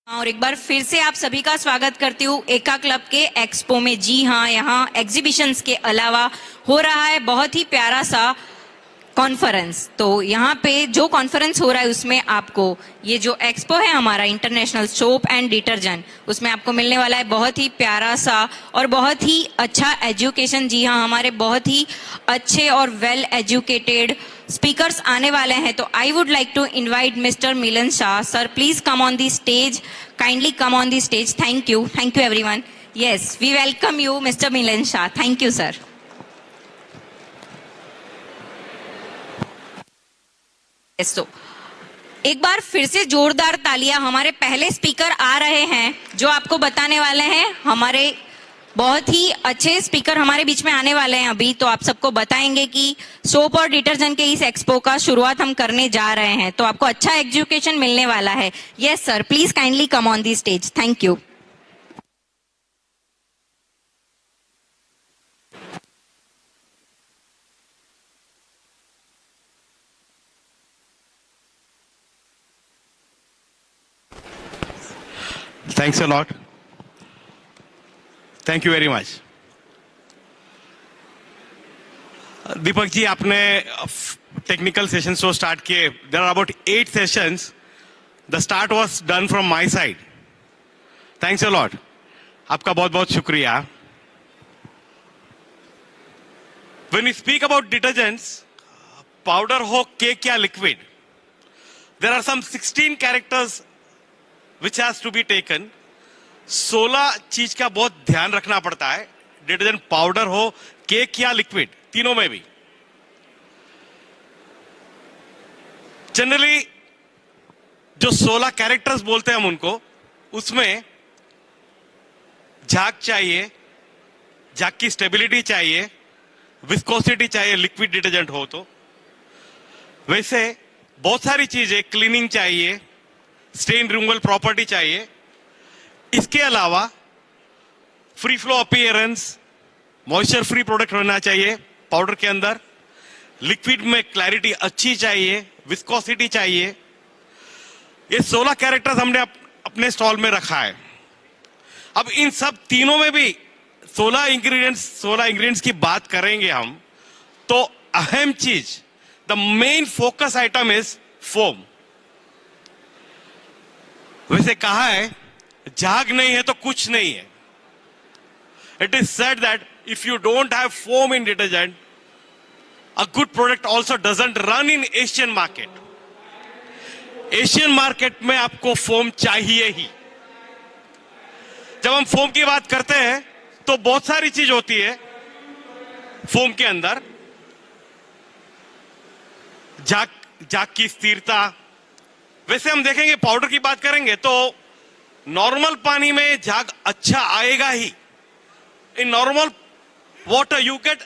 और एक बार फिर से आप सभी का स्वागत करती हूँ एका क्लब के एक्सपो में। जी हाँ, यहाँ एग्जीबिशंस के अलावा हो रहा है बहुत ही प्यारा सा कॉन्फ्रेंस। तो यहाँ पे जो कॉन्फ्रेंस हो रहा है उसमें आपको ये जो एक्सपो है हमारा इंटरनेशनल सोप एंड डिटर्जेंट, उसमें आपको मिलने वाला है बहुत ही प्यारा सा और बहुत ही अच्छा एजुकेशन। जी हाँ, हमारे बहुत ही अच्छे और वेल एजुकेटेड स्पीकर्स आने वाले हैं। तो I would like to invite mister Milan Shah sir, please come on the stage, kindly come on the stage. Thank you everyone. Yes, we welcome you mister Milan Shah. Thank you sir. तो एक बार फिर से जोरदार तालियां। हमारे पहले स्पीकर आ रहे हैं जो आपको बताने वाले हैं, हमारे बहुत ही अच्छे स्पीकर हमारे बीच में आने वाले हैं अभी। तो आप सबको बताएंगे कि सोप और डिटर्जेंट के इस एक्सपो का शुरुआत हम करने जा रहे हैं, तो आपको अच्छा एजुकेशन मिलने वाला है। Yes sir, please kindly come on the stage. Thank you. Thanks a lot. Thank you very much. Deepak ji, आपने टेक्निकल सेशन शो स्टार्ट किए। There are about 8 sessions. The start was done from my side. Thanks a lot. आपका बहुत बहुत शुक्रिया. When we speak about detergents, powder हो cake या liquid, there are some 16 characters which has to be taken. 16 चीज का बहुत ध्यान रखना पड़ता है, डिटर्जेंट पाउडर हो केक या लिक्विड, तीनों में भी। जनरली जो 16 कैरेक्टर्स बोलते हैं हम उनको, उसमें झाग चाहिए, झाग की स्टेबिलिटी चाहिए, विस्कोसिटी चाहिए लिक्विड डिटर्जेंट हो तो। वैसे बहुत सारी चीजें, क्लीनिंग चाहिए, स्टेन रिमूवल प्रॉपर्टी चाहिए। इसके अलावा free flow appearance, moisture free product होना चाहिए पाउडर के अंदर। लिक्विड में क्लैरिटी अच्छी चाहिए, विस्कोसिटी चाहिए। ये 16 कैरेक्टर्स हमने अपने स्टॉल में रखा है। अब इन सब तीनों में भी 16 इंग्रेडिएंट्स की बात करेंगे हम, तो अहम चीज, the main focus item is foam. वैसे कहा है, झाग नहीं है तो कुछ नहीं है। It is said that if you don't have foam in detergent, a good product also doesn't run in Asian market. Asian market में आपको फोम चाहिए ही। जब हम फोम की बात करते हैं तो बहुत सारी चीज होती है फोम के अंदर। झाग की स्थिरता। वैसे हम देखेंगे, पाउडर की बात करेंगे तो नॉर्मल पानी में झाग अच्छा आएगा ही। In normal water you get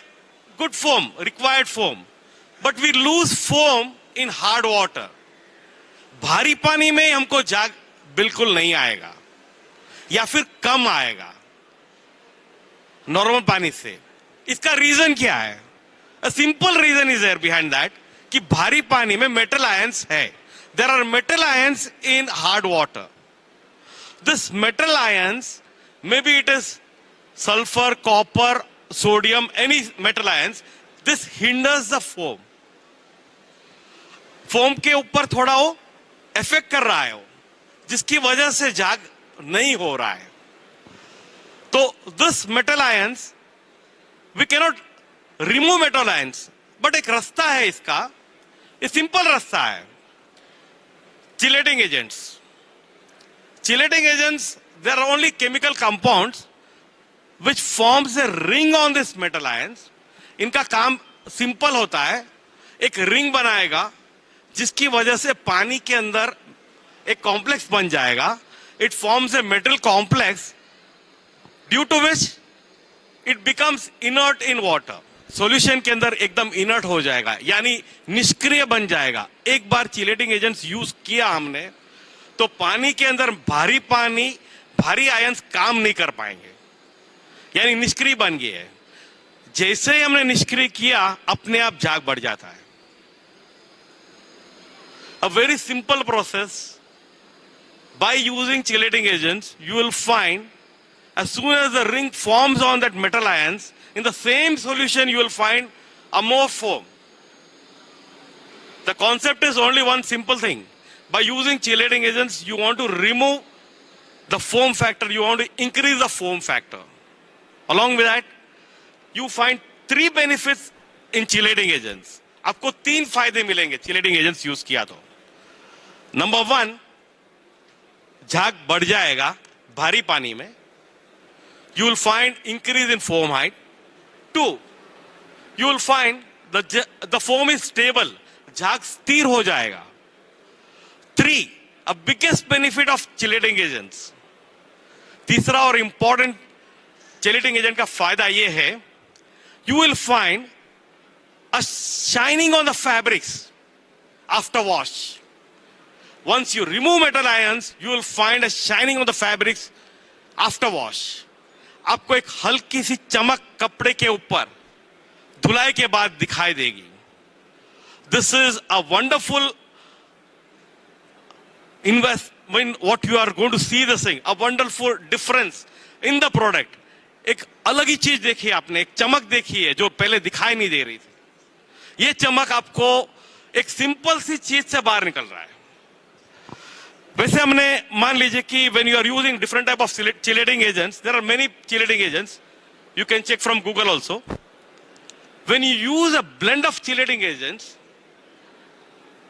good foam, required foam, but we lose foam in hard water. भारी पानी में हमको झाग बिल्कुल नहीं आएगा या फिर कम आएगा नॉर्मल पानी से। इसका रीजन क्या है? A simple reason is there behind that कि भारी पानी में मेटल आयंस है। There are metal ions in hard water. This metal ions, maybe it is sulfur, copper, sodium, any metal ions, this hinders the foam. Foam के ऊपर थोड़ा वो effect कर रहा है वो, जिसकी वजह से झाग नहीं हो रहा है। तो this metal ions, we cannot remove metal ions, but एक रास्ता है इसका, ये सिंपल रास्ता है। Chelating agents. Chelating agents, there are only chemical compounds which forms a ring on this metal ions. इनका काम सिंपल होता है, एक रिंग बनाएगा जिसकी वजह से पानी के अंदर एक कॉम्प्लेक्स बन जाएगा। It forms a metal complex due to which it becomes inert in water. Solution के अंदर एकदम इनर्ट हो जाएगा, यानी निष्क्रिय बन जाएगा। एक बार चिलेटिंग एजेंट्स यूज किया हमने तो पानी के अंदर भारी आयंस काम नहीं कर पाएंगे, यानी निष्क्रिय बन गए है। जैसे ही हमने निष्क्रिय किया, अपने आप झाग बढ़ जाता है। A very simple process, by using chelating agents, you will find as soon as the ring forms on that metal ions, in the same solution you will find a more foam. The concept is only one simple thing. By using chelating agents, you want to remove the foam factor, you want to increase the foam factor. Along with that, you find 3 benefits in chelating agents. आपको 3 फायदे मिलेंगे chelating agents use किया तो. Number 1, झाग बढ़ जाएगा भारी पानी में. You will find increase in foam height. 2, you will find the foam is stable. झाग स्थिर हो जाएगा. 3, a biggest benefit of chelating agents. तीसरा और important chelating agent का फायदा ये है, you will find a shining on the fabrics after wash. Once you remove metal ions, you will find a shining on the fabrics after wash. आपको एक हल्की सी चमक कपड़े के ऊपर धुलाई के बाद दिखाई देगी. This is a wonderful when what you are going to see this thing, a wonderful difference in the product. एक अलग ही चीज देखी आपने, एक चमक देखी है जो पहले दिखाई नहीं दे रही थी. ये चमक आपको एक सिंपल सी चीज से बाहर निकल रहा है. वैसे हमने मान लीजिए कि when you are using different type of chelating agents, there are many chelating agents. You can check from Google also. When you use a blend of chelating agents,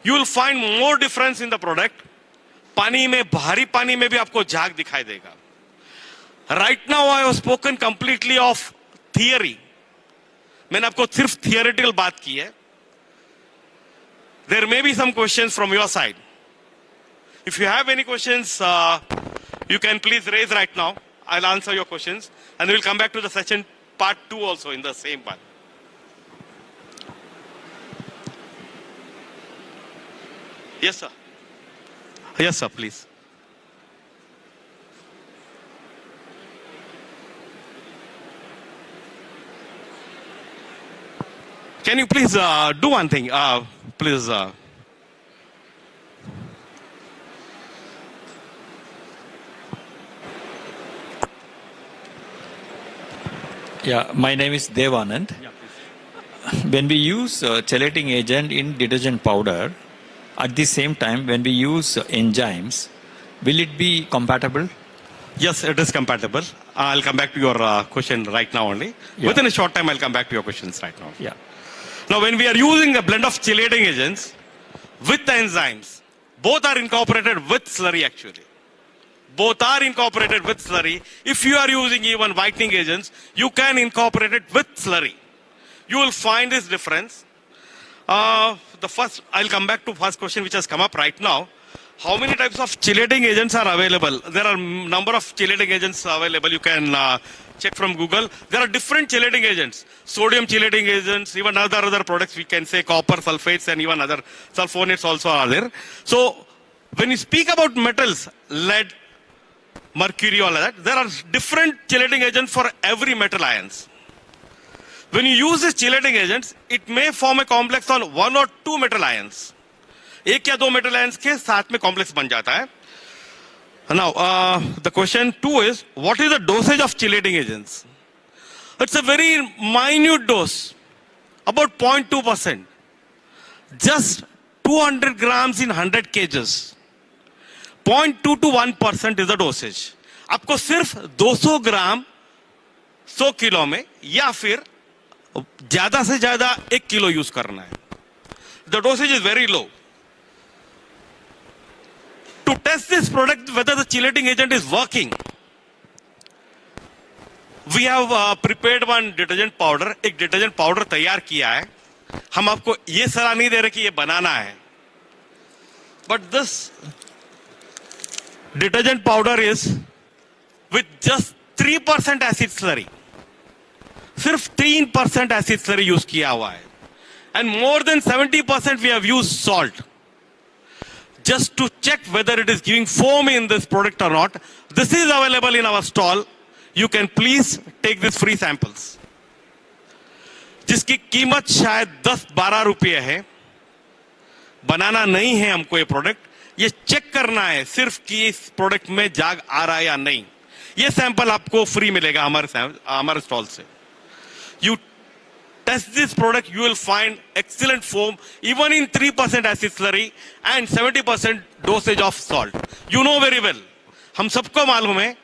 you will find more difference in the product. पानी में, भारी पानी में भी आपको झाग दिखाई देगा. Right now I have spoken completely of theory. मैंने आपको सिर्फ theoretical बात की है. There may be some questions from your side. If you have any questions, you can please raise right now. I'll answer your questions, and we'll come back to the session part 2 also in the same part. Yes, sir. Yes, sir, please. Can you please do one thing? Please. Yeah, my name is Devanand. Yeah, When we use chelating agent in detergent powder, at the same time when we use enzymes, will it be compatible? Yes, it is compatible. I'll come back to your question right now only. Yeah. Within a short time, I'll come back to your questions right now. Yeah. Now, when we are using a blend of chelating agents with the enzymes, both are incorporated with slurry actually. Both are incorporated with slurry. If you are using even whitening agents, you can incorporate it with slurry. You will find this difference. I'll come back to first question which has come up right now. How many types of chelating agents are available? There are number of chelating agents available. You can check from Google. There are different chelating agents. Sodium chelating agents, even other products we can say copper sulfates and even other sulfonates also are there. So when you speak about metals, lead, mercury, all of that, there are different chelating agents for every metal ions. When you use these chelating agents, it may form a complex on 1 or 2 metal ions. एक या 2 metal ions के साथ में complex बन जाता है. Now, the question 2 is, what is the dosage of chelating agents? It's a very minute dose, about 0.2%. Just 200 grams in 100 kgs. 0.2 to 1% is the dosage. आपको सिर्फ 200 ग्राम 100 किलो में या फिर ज्यादा से ज्यादा 1 किलो यूज करना है. The dosage is very low. To test this product whether the chelating agent is working, we have prepared one detergent powder. एक detergent powder तैयार किया है. हम आपको ये सलाह नहीं दे रहे कि ये बनाना है. But this detergent powder is with just 3% acid slurry. सिर्फ 3% acid slurry यूज किया हुआ है. And more than 70% we have used salt. Just to check whether it is giving foam in this product or not. This is available in our stall. You can please take this free samples. जिसकी कीमत शायद 10-12 रुपये है. बनाना नहीं है हमको ये product. ये चेक करना है सिर्फ कि इस प्रोडक्ट में जाग आ रहा है या नहीं. ये सैंपल आपको फ्री मिलेगा हमारे स्टॉल से. You test this product, you will find excellent foam even in 3% acid slurry and 70% dosage of salt. You know very well. हम सबको मालूम है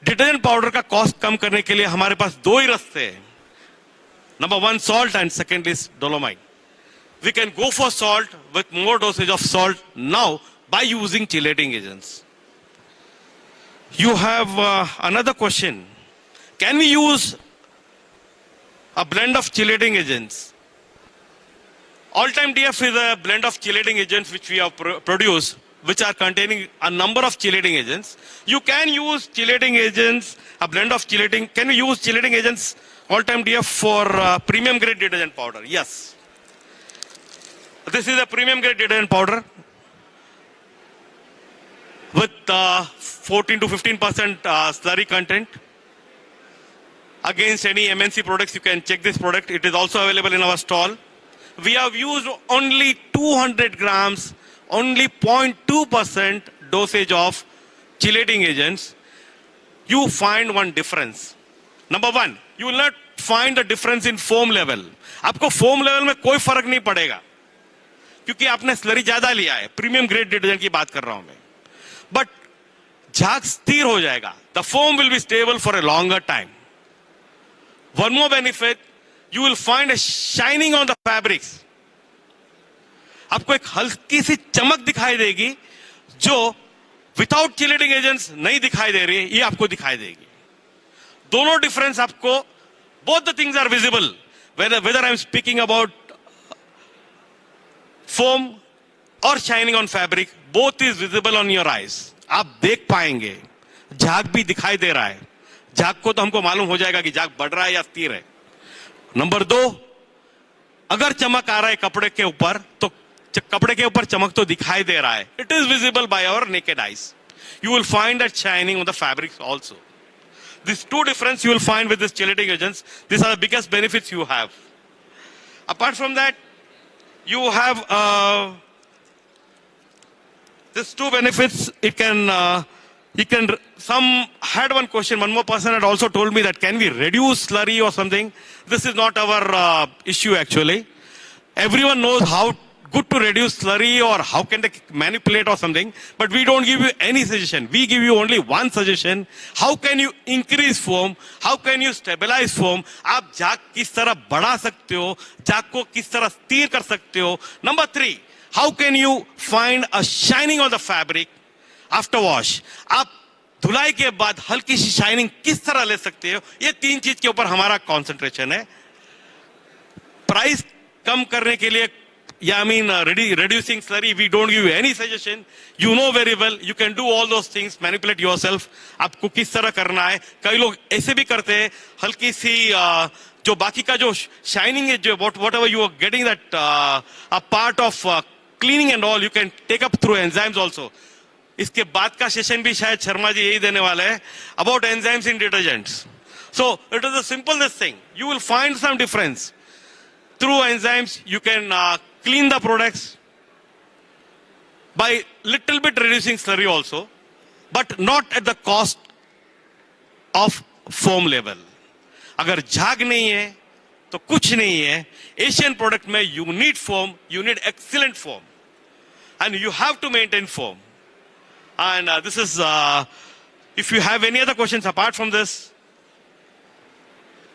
डिटर्जेंट पाउडर का कॉस्ट कम करने के लिए हमारे पास दो ही रास्ते हैं. Number one salt and second is dolomite. We can go for salt with more dosage of salt now by using chelating agents. You have another question. Can we use a blend of chelating agents? All-time DF is a blend of chelating agents which we have produced, which are containing a number of chelating agents. You can use chelating agents, a blend of chelating. Can we use chelating agents, all-time DF, for premium grade detergent powder? Yes. This is a premium grade detergent powder with 14 to 15% slurry content. Against any MNC products, you can check this product. It is also available in our stall. We have used only 200 grams, only 0.2% dosage of chelating agents. You find one difference. Number one, you will not find the difference in foam level. आपको foam level में कोई फर्क नहीं पड़ेगा क्योंकि आपने slurry ज्यादा लिया है. प्रीमियम ग्रेड डिटर्जेंट की बात कर रहा हूं मैं. बट झाग स्थिर हो जाएगा. The foam will be stable for a longer time. One more benefit, you will find a shining on the fabrics. आपको एक हल्की सी चमक दिखाई देगी जो विदाउट चिलेटिंग एजेंट्स नहीं दिखाई दे रही है, ये आपको दिखाई देगी. दोनों डिफरेंस आपको, both the things are visible. Whether I am speaking about foam or shining on fabric, both is visible on your eyes. आप देख पाएंगे. झाग भी दिखाई दे रहा है. झाग को तो हमको मालूम हो जाएगा कि झाग बढ़ रहा है या स्थिर है. नंबर दो, अगर चमक आ रहा है कपड़े के ऊपर तो कपड़े के ऊपर चमक तो दिखाई दे रहा है. It is visible by our naked eyes. You will find that shining on the fabrics also. These two difference you will find with this chelating agents. These are the biggest benefits you have. Apart from that, you have these two benefits. It can some had one question. One more person had also told me that can we reduce slurry or something. This is not our issue actually. Everyone knows how good to reduce slurry or how can they manipulate or something, but we don't give you any suggestion. We give you only one suggestion. How can you increase foam? How can you stabilize foam? आप झाग किस तरह बढ़ा सकते हो, झाग को किस तरह स्थिर कर सकते हो. Number three, how can you find a shining on the fabric after wash? आप धुलाई के बाद हल्की सी शाइनिंग किस तरह ले सकते हो. ये तीन चीज के ऊपर हमारा कॉन्सेंट्रेशन है. प्राइस कम करने के लिए, yeah, I mean reducing slurry, we don't give you any suggestion. You know very well, you can do all those things, manipulate yourself. आपको किस तरह करना है. कई लोग ऐसे भी करते हैं, हल्की सी जो बाकी का जो शाइनिंग है, जो whatever you are getting that a part of cleaning and all, you can take up through enzymes also. इसके बाद का सेशन भी शायद शर्मा जी यही देने वाले हैं about enzymes in detergents. So it is a simple this thing. You will find some difference. Through enzymes, you can clean the products by little bit reducing slurry also, but not at the cost of foam level. अगर झाग नहीं है तो कुछ नहीं है. Asian product में you need foam, you need excellent foam, and you have to maintain foam. And this is, if you have any other questions apart from this,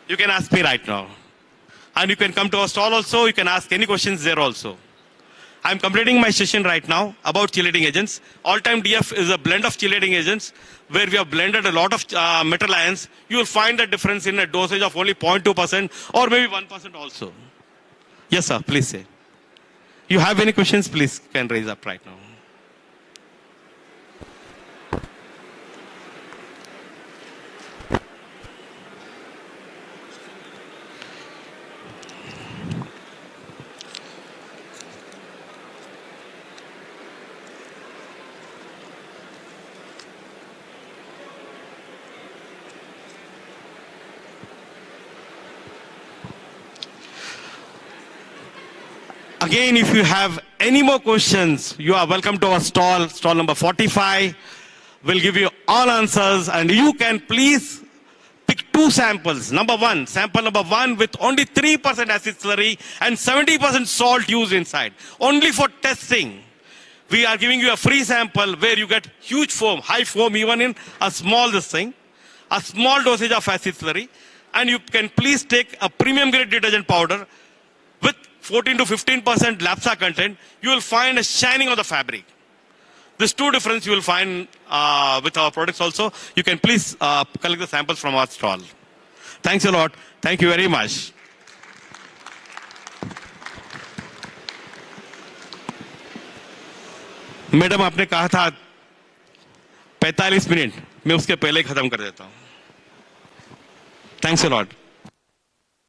you can ask me right now. And you can come to our stall also, you can ask any questions there also. I'm completing my session right now about chelating agents. All-time DF is a blend of chelating agents where we have blended a lot of metal ions. You will find the difference in a dosage of only 0.2% or maybe 1% also. Yes, sir, please say. You have any questions, please can raise up right now. Again, if you have any more questions, you are welcome to our stall number 45. We'll give you all answers, and you can please pick two samples. Sample number one with only 3% acid slurry and 70% salt used inside. Only for testing. We are giving you a free sample where you get huge foam, high foam even in a small a small dosage of acid slurry. And you can please take a premium grade detergent powder with 14 to 15% LAPSA content. You will find a shining of the fabric. This two difference you will find with our products also. You can please collect the samples from our stall. Thanks a lot. Thank you very much. Madam आपने कहा था 45 minute, मैं उसके पहले खत्म कर देता हूं. Thanks a lot.